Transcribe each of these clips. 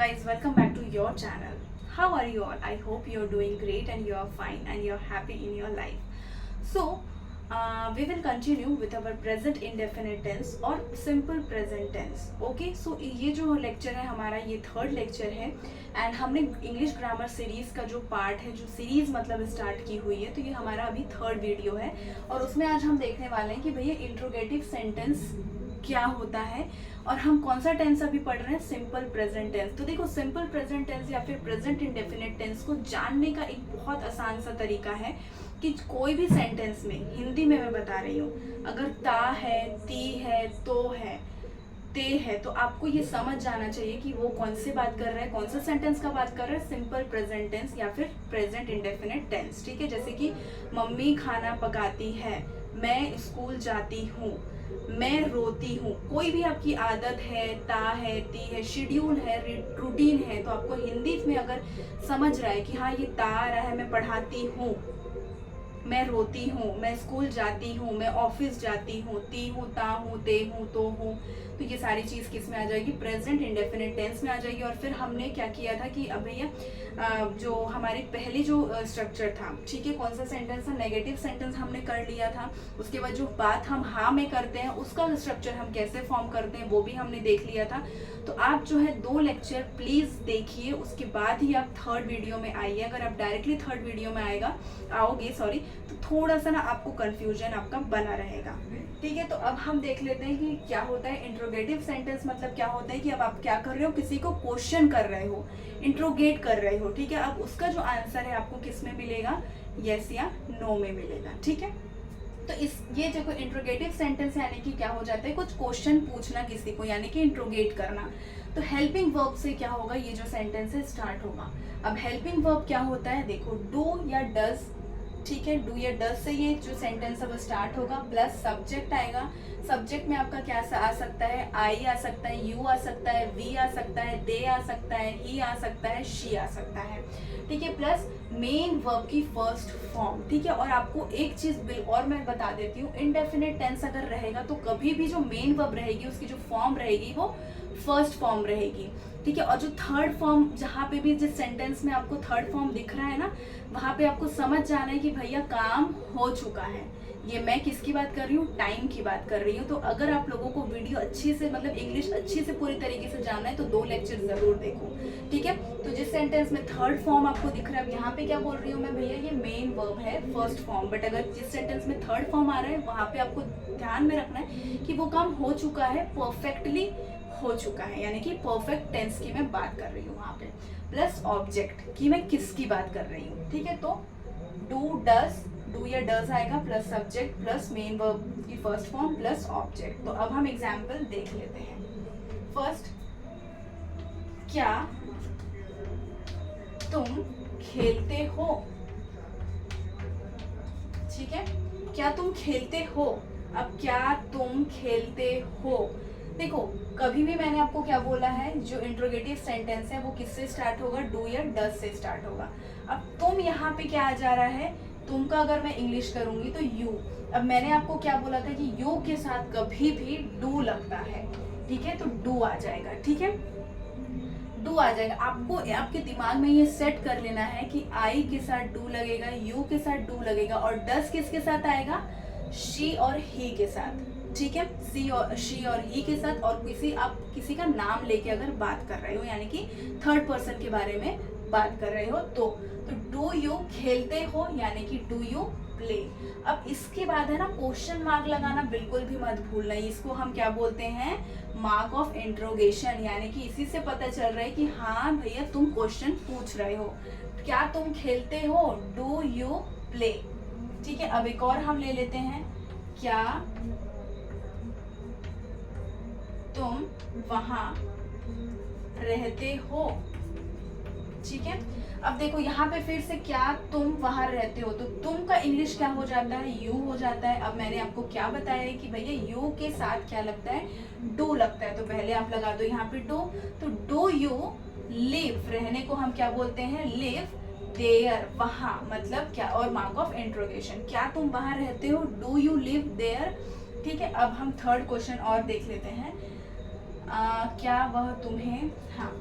guys, welcome back to your channel. How are you all? I hope you're doing great and you're fine and you're happy in your life. So, we will continue with our present indefinite tense और simple present tense. Okay, so ये जो lecture है हमारा ये third lecture है and हमने English grammar series का जो पार्ट है, जो सीरीज मतलब स्टार्ट की हुई है, तो ये हमारा अभी थर्ड वीडियो है और उसमें आज हम देखने वाले हैं कि भैया इंट्रोगेटिव सेंटेंस क्या होता है और हम कौन सा टेंस अभी पढ़ रहे हैं, सिंपल प्रेजेंट टेंस। तो देखो, सिंपल प्रेजेंट टेंस या फिर प्रेजेंट इंडेफिनिट टेंस को जानने का एक बहुत आसान सा तरीका है कि कोई भी सेंटेंस में, हिंदी में मैं बता रही हूँ, अगर ता है, ती है, तो है, ते है, तो आपको ये समझ जाना चाहिए कि वो कौन से बात कर रहा है, कौन सा सेंटेंस का बात कर रहा है, सिंपल प्रेजेंट टेंस या फिर प्रेजेंट इंडेफिनिट टेंस। ठीक है, जैसे कि मम्मी खाना पकाती है, मैं स्कूल जाती हूँ, मैं रोती हूँ। कोई भी आपकी आदत है, ता है, ती है, शेड्यूल है, रूटीन है, तो आपको हिंदी में अगर समझ रहा है कि हाँ ये ता आ रहा है, मैं पढ़ाती हूँ, मैं रोती हूँ, मैं स्कूल जाती हूँ, मैं ऑफिस जाती हूँ, ती हूँ, ता हूँ, ते हूँ, तो हूँ, तो ये सारी चीज़ किस में आ जाएगी, प्रेजेंट इंडेफिनिट टेंस में आ जाएगी। और फिर हमने क्या किया था कि अब भैया जो हमारी पहली जो स्ट्रक्चर था, ठीक है, कौन सा सेंटेंस था, नेगेटिव सेंटेंस हमने कर लिया था। उसके बाद जो बात हम हाँ में करते हैं उसका स्ट्रक्चर हम कैसे फॉर्म करते हैं वो भी हमने देख लिया था। तो आप जो है 2 लेक्चर प्लीज़ देखिए, उसके बाद ही आप थर्ड वीडियो में आइए। अगर आप डायरेक्टली थर्ड वीडियो में आओगे तो थोड़ा सा ना आपको कंफ्यूजन आपका बना रहेगा। ठीक है, तो अब हम देख लेते हैं कि क्या होता है इंट्रोगेटिव सेंटेंस। मतलब क्या होता है कि अब आप क्या कर रहे हो, किसी को क्वेश्चन कर रहे हो, इंट्रोगेट कर रहे हो। ठीक है, अब उसका जो आंसर है आपको किस में मिलेगा, यस या नो में मिलेगा। ठीक है, तो ये देखो इंट्रोगेटिव सेंटेंस यानी कि क्या हो जाता है, कुछ क्वेश्चन पूछना किसी को, यानी कि इंट्रोगेट करना। तो हेल्पिंग वर्ब से क्या होगा, ये जो सेंटेंस है स्टार्ट होगा। अब हेल्पिंग वर्ब क्या होता है, देखो डू या डज। ठीक है, डू या डज से ये जो सेंटेंस अब स्टार्ट होगा, प्लस सब्जेक्ट आएगा। सब्जेक्ट में आपका क्या आ सकता है, आई आ सकता है, यू आ सकता है, वी आ सकता है, दे आ सकता है, ही आ सकता है, शी आ सकता है। ठीक है, प्लस मेन वर्ब की फर्स्ट फॉर्म। ठीक है, और आपको एक चीज और मैं बता देती हूँ, इनडेफिनिट टेंस अगर रहेगा तो कभी भी जो मेन वर्ब रहेगी उसकी जो फॉर्म रहेगी वो फर्स्ट फॉर्म रहेगी। ठीक है, और जो थर्ड फॉर्म, जहाँ पे भी जिस सेंटेंस में आपको थर्ड फॉर्म दिख रहा है ना, वहां पे आपको समझ जाना है कि भैया काम हो चुका है। ये मैं किसकी बात कर रही हूँ, टाइम की बात कर रही हूँ। तो अगर आप लोगों को वीडियो अच्छी से, मतलब इंग्लिश अच्छी से पूरी तरीके से जानना है तो 2 लेक्चर जरूर देखो। ठीक है, तो जिस सेंटेंस में थर्ड फॉर्म आपको दिख रहा है, यहाँ पे क्या बोल रही हूँ मैं, भैया ये मेन वर्ब है फर्स्ट फॉर्म, बट अगर जिस सेंटेंस में थर्ड फॉर्म आ रहा है वहां पे आपको ध्यान में रखना है कि वो काम हो चुका है, परफेक्टली हो चुका है, यानी कि परफेक्ट टेंस की मैं बात कर रही हूँ वहां पे। प्लस ऑब्जेक्ट की मैं किसकी बात कर रही हूँ। ठीक है, तो डू डज, डू या डज आएगा, plus subject, plus main verb की फर्स्ट फॉर्म, प्लस ऑब्जेक्ट। तो अब हम एग्जाम्पल देख लेते हैं। फर्स्ट, क्या तुम खेलते हो। ठीक है, क्या तुम खेलते हो। अब क्या तुम खेलते हो, देखो कभी भी मैंने आपको क्या बोला है, जो इंट्रोगेटिव सेंटेंस है वो किससे स्टार्ट होगा, डू या डज से स्टार्ट होगा। अब तुम यहाँ पे क्या आ जा रहा है, तुम का अगर मैं इंग्लिश करूंगी तो यू। अब मैंने आपको क्या बोला था कि यू के साथ कभी भी डू लगता है। ठीक है, तो डू आ जाएगा। ठीक है, डू आ जाएगा। आपको आपके दिमाग में ये सेट कर लेना है कि आई के साथ डू लगेगा, यू के साथ डू लगेगा, और डज किसके साथ आएगा, शी और ही के साथ। ठीक है, शी और ही के साथ, और आप किसी का नाम लेके अगर बात कर रहे हो, यानी कि थर्ड पर्सन के बारे में बात कर रहे हो, तो डू यू खेलते हो, यानी कि डू यू प्ले। अब इसके बाद है ना क्वेश्चन मार्क लगाना बिल्कुल भी मत भूलना। इसको हम क्या बोलते हैं, मार्क ऑफ इंट्रोगेशन, यानी कि इसी से पता चल रहा है कि हाँ भैया तुम क्वेश्चन पूछ रहे हो। क्या तुम खेलते हो, डू यू प्ले। ठीक है, अब एक और हम ले लेते हैं, क्या तुम वहां रहते हो। ठीक है, अब देखो यहाँ पे फिर से क्या तुम वहां रहते हो, तो तुम का इंग्लिश क्या हो जाता है, यू हो जाता है। अब मैंने आपको क्या बताया है कि भैया यू के साथ क्या लगता है, डू लगता है, तो पहले आप लगा दो यहाँ पे डू। तो डू यू लिव, रहने को हम क्या बोलते हैं, लिव देयर, वहां, मतलब क्या, और मार्क ऑफ इंट्रोगेशन, क्या तुम वहां रहते हो, डू यू लिव देयर। ठीक है, अब हम थर्ड क्वेश्चन और देख लेते हैं। क्या वह तुम्हें, हाँ,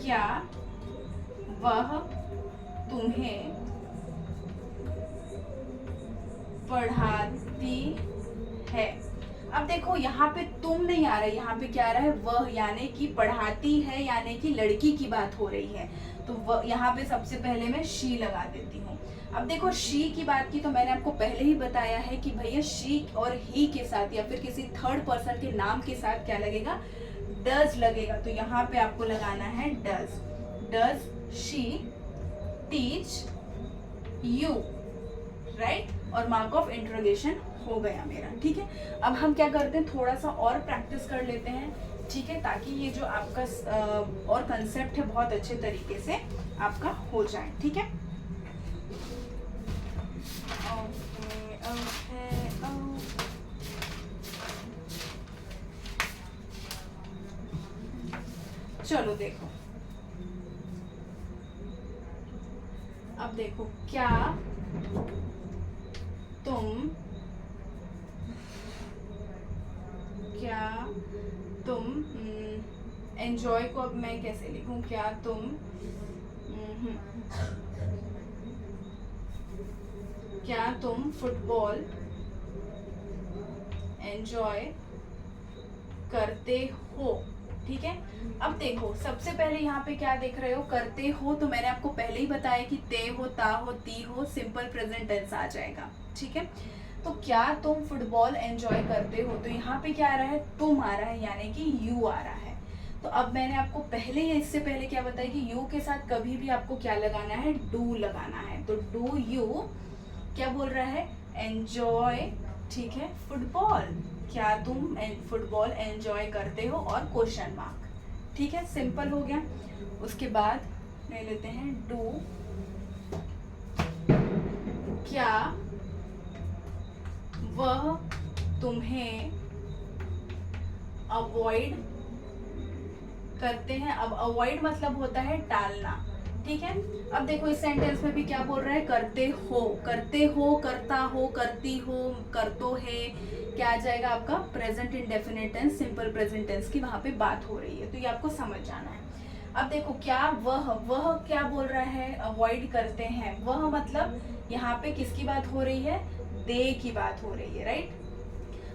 क्या वह तुम्हें पढ़ाती है। अब देखो यहाँ पे तुम नहीं आ रहा है, यहाँ पे क्या आ रहा है, वह, यानी कि पढ़ाती है, यानी कि लड़की की बात हो रही है। तो वह यहाँ पे सबसे पहले मैं शी लगा देती हूँ। अब देखो शी की बात की तो मैंने आपको पहले ही बताया है कि भैया शी और ही के साथ या फिर किसी थर्ड पर्सन के नाम के साथ क्या लगेगा, डज लगेगा। तो यहाँ पे आपको लगाना है does. Does she teach you, right. और मार्क ऑफ इंट्रोगेशन हो गया मेरा, ठीक है। अब हम क्या करते हैं, थोड़ा सा और प्रैक्टिस कर लेते हैं, ठीक है, ताकि ये जो आपका और कंसेप्ट है बहुत अच्छे तरीके से आपका हो जाए, ठीक है। चलो देखो, अब देखो, क्या तुम एंजॉय को अब मैं कैसे लिखूं, क्या तुम फुटबॉल एंजॉय करते हो, ठीक है। अब देखो सबसे पहले यहाँ पे क्या देख रहे हो, करते हो, तो मैंने आपको पहले ही बताया कि ते हो, ता हो, ती हो, सिंपल प्रेजेंट टेंस आ जाएगा, ठीक है। तो क्या तुम फुटबॉल एंजॉय करते हो, तो यहाँ पे क्या आ रहा है, तुम आ रहा है, यानी कि यू आ रहा है। तो अब मैंने आपको पहले या इससे पहले क्या बताया कि यू के साथ कभी भी आपको क्या लगाना है, डू लगाना है। तो डू यू क्या बोल रहा है, एंजॉय, ठीक है, फुटबॉल, क्या तुम फुटबॉल एंजॉय करते हो, और क्वेश्चन मार्क, ठीक है, सिंपल हो गया। उसके बाद ले लेते हैं डू, क्या वह तुम्हें अवॉइड करते हैं। अब अवॉइड मतलब होता है टालना, ठीक है। अब देखो इस सेंटेंस में भी क्या बोल रहा है, करते हो, करते हो, करता हो, करती हो, करतो है, क्या आ जाएगा आपका, present indefinite tense, simple present tense की वहां पे बात हो रही है, तो ये आपको समझ जाना है। अब देखो क्या वह क्या बोल रहा है, अवॉइड करते हैं, वह मतलब यहाँ पे किसकी बात हो रही है, दे की बात हो रही है, राइट।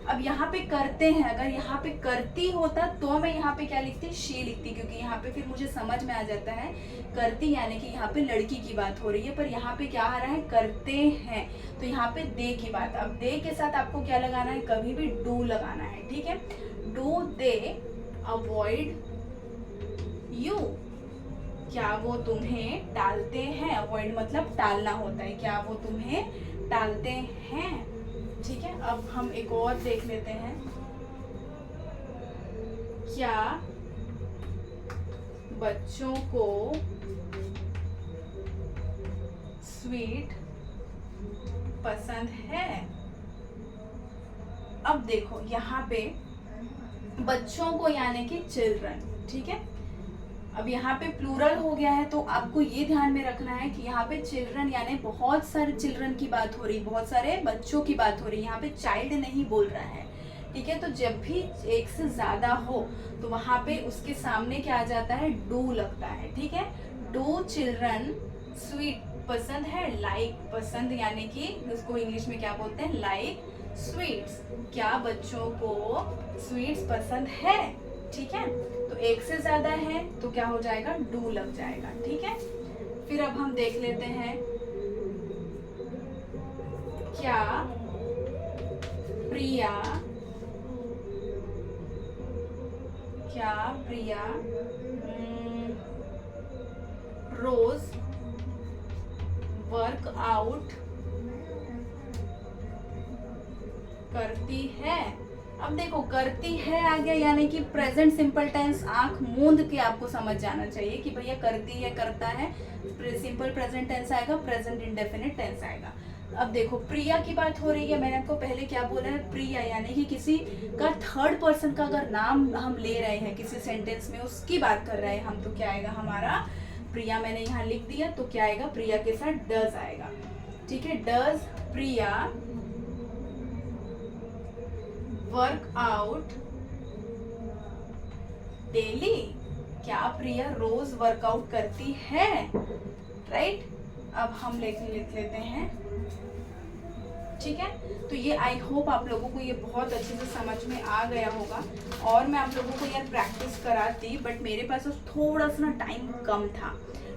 अब यहाँ पे करते हैं, अगर यहाँ पे करती होता तो मैं यहाँ पे क्या लिखती, शी लिखती, क्योंकि यहाँ पे फिर मुझे समझ में आ जाता है करती यानी कि यहाँ पे लड़की की बात हो रही है, पर यहाँ पे क्या आ रहा है, करते हैं, तो यहाँ पे दे की बात। अब दे के साथ आपको क्या लगाना है, कभी भी डू लगाना है, ठीक है। डू दे अवॉइड यू, क्या वो तुम्हें टालते हैं, अवॉइड मतलब टालना होता है, क्या वो तुम्हें टालते हैं, ठीक है। अब हम एक और देख लेते हैं, क्या बच्चों को स्वीट पसंद है। अब देखो यहाँ पे बच्चों को यानी कि चिल्ड्रन, ठीक है। अब यहाँ पे प्लूरल हो गया है, तो आपको ये ध्यान में रखना है कि यहाँ पे चिल्ड्रन यानी बहुत सारे चिल्ड्रन की बात हो रही, बहुत सारे बच्चों की बात हो रही, यहाँ पे चाइल्ड नहीं बोल रहा है, ठीक है। तो जब भी एक से ज्यादा हो तो वहां पे उसके सामने क्या आ जाता है, डू लगता है, ठीक है। डू चिल्ड्रन स्वीट पसंद है, लाइक पसंद, यानी कि उसको इंग्लिश में क्या बोलते हैं, लाइक स्वीट्स, क्या बच्चों को स्वीट्स पसंद है, ठीक है। तो एक से ज्यादा है तो क्या हो जाएगा, डू लग जाएगा, ठीक है। फिर अब हम देख लेते हैं, क्या प्रिया रोज वर्क आउट करती है। अब देखो करती है आ गया, यानी कि प्रेजेंट सिंपल टेंस, आंख मूंद के आपको समझ जाना चाहिए कि भैया करती है, करता है, सिंपल प्रेजेंट टेंस आएगा, प्रेजेंट इंडेफिनिट टेंस आएगा। अब देखो प्रिया की बात हो रही है, मैंने आपको पहले क्या बोला है, प्रिया यानी कि किसी का थर्ड पर्सन का अगर नाम हम ले रहे हैं किसी सेंटेंस में, उसकी बात कर रहे हैं हम, तो क्या आएगा हमारा, प्रिया मैंने यहाँ लिख दिया, तो क्या आएगा, प्रिया के साथ डज आएगा, ठीक है। Does Priya work out daily, क्या प्रिया रोज वर्कआउट करती है? राइट, अब हम लिख लेते हैं, ठीक है। तो ये आई होप आप लोगों को ये बहुत अच्छे से समझ में आ गया होगा। और मैं आप लोगों को यार प्रैक्टिस कराती, बट मेरे पास थोड़ा सा ना टाइम कम था,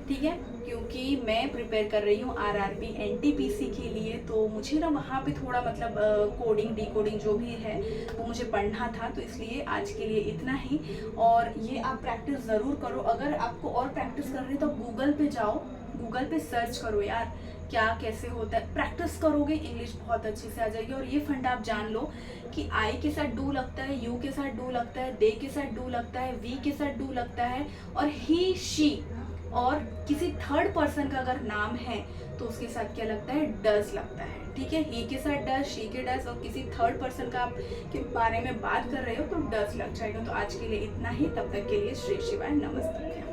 ठीक है, क्योंकि मैं प्रिपेयर कर रही हूँ आरआरबी एनटीपीसी के लिए। तो मुझे ना वहाँ पे थोड़ा मतलब कोडिंग डिकोडिंग जो भी है वो मुझे पढ़ना था, तो इसलिए आज के लिए इतना ही। और ये आप प्रैक्टिस ज़रूर करो। अगर आपको और प्रैक्टिस करनी है तो गूगल पे जाओ, गूगल पे सर्च करो यार क्या कैसे होता है। प्रैक्टिस करोगे इंग्लिश बहुत अच्छे से आ जाएगी। और ये फंड आप जान लो कि आई के साथ डू लगता है, यू के साथ डू लगता है, दे के साथ डू लगता है, वी के साथ डू लगता है, और ही शी और किसी थर्ड पर्सन का अगर नाम है तो उसके साथ क्या लगता है, डज लगता है, ठीक है। ही के साथ डज, शी के डज, और किसी थर्ड पर्सन का आप के बारे में बात कर रहे हो तो डज लग जाएगा। तो आज के लिए इतना ही, तब तक के लिए श्री शिवाय, नमस्ते।